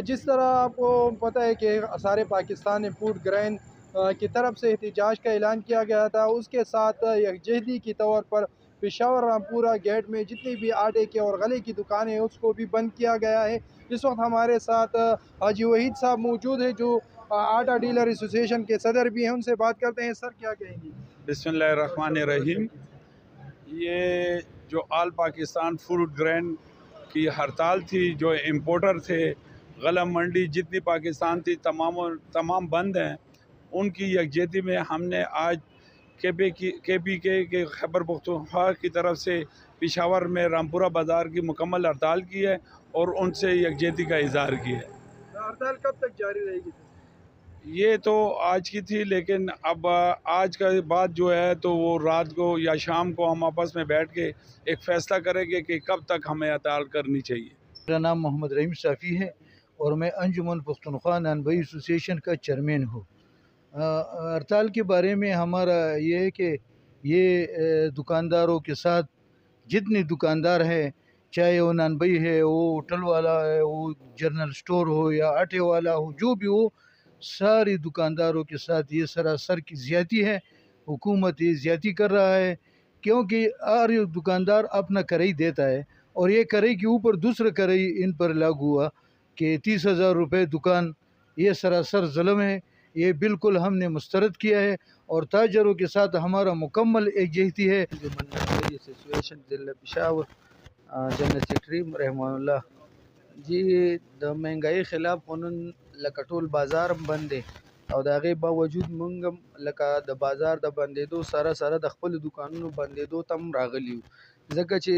جس طرح آپ کو پتہ ہے کہ سارے پاکستان نے فوڈ گرین کی طرف سے احتجاج کا اعلان کیا گیا تھا، اس کے ساتھ یکجہتی کے طور پر پشاور رامپورہ گیٹ میں جتنی بھی آٹے کے اور غلے کی دکانیں ہیں اس کو بھی بند کیا گیا ہے۔ اس وقت ہمارے ساتھ حاجی وحید صاحب موجود ہیں جو آٹا ڈیلر ایسوسی ایشن کے صدر بھی ہیں، ان سے بات کرتے ہیں۔ سر کیا کہیں گے؟ بسم اللہ الرحمن الرحیم۔ یہ جو آل پاکستان فوڈ گرین کی ہڑتال تھی، جو امپورٹر تھے، غلہ منڈی جتنی پاکستان تھی تمام بند ہیں، ان کی یکجہتی میں ہم نے آج کے پی کے خیبر پختونخوا کی طرف سے پشاور میں رامپورہ بازار کی مکمل ہڑتال کی ہے اور ان سے یکجہتی کا اظہار کیا ہے۔ ہڑتال کب تک جاری رہے گی؟ یہ تو آج کی تھی، لیکن اب آج کا بعد جو ہے تو وہ رات کو یا شام کو ہم آپس میں بیٹھ کے ایک فیصلہ کریں گے کہ کب تک ہمیں ہڑتال کرنی چاہیے۔ میرا نام محمد رحیم صافی ہے اور میں انجمن پختونخوا نانبئی ایسوسی ایشن کا چیئرمین ہوں۔ ہڑتال کے بارے میں ہمارا یہ ہے کہ یہ دکانداروں کے ساتھ جتنے دکاندار ہیں، چاہے وہ نانبئی ہے، وہ ہوٹل والا ہے، وہ جنرل سٹور ہو یا آٹے والا ہو، جو بھی ہو، ساری دکانداروں کے ساتھ یہ سراسر کی زیادتی ہے۔ حکومت یہ زیادتی کر رہا ہے کیونکہ ہر دکاندار اپنا کرئی دیتا ہے اور یہ کرئی کے اوپر دوسرا کرئی ان پر لاگو ہوا کہ 30,000 روپے دکان، یہ سراسر ظلم ہے۔ یہ بالکل ہم نے مسترد کیا ہے اور تاجروں کے ساتھ ہمارا مکمل یکجہتی ہے۔ ایسوسییشن ضلع پشاور جنرل سیکرٹری رحمہ اللہ جی، د مہنگائی خلاف قانون لکه ټول بازار بند دی او د هغې باوجود موږ هم لکه د بازار د بندېدو سره د خپلو دکانونو بندېدو ته هم راغلي یو، ځکه چې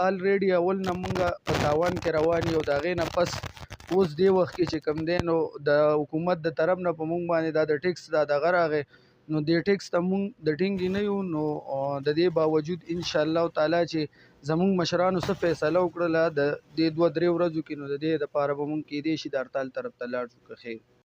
آلریډي اول نه موږ په تاوان کې روان یو. د هغې نه پس اوس دې وخت کې چې کوم دی نو د حکومت د طرف نه په موږ باندې دا د ټیکس دا دغه راغی، نو دې ټیکس ته موږ د ټینګې نه یو. نو د دې باوجود انشاءالله تعالی چې زموږ مشرانو څه فیصله وکړله د دې 2-3 ورځو کې، نو د دې دپاره به موږ کیدای شي د هړتال طرف ته لاړ شو که خیر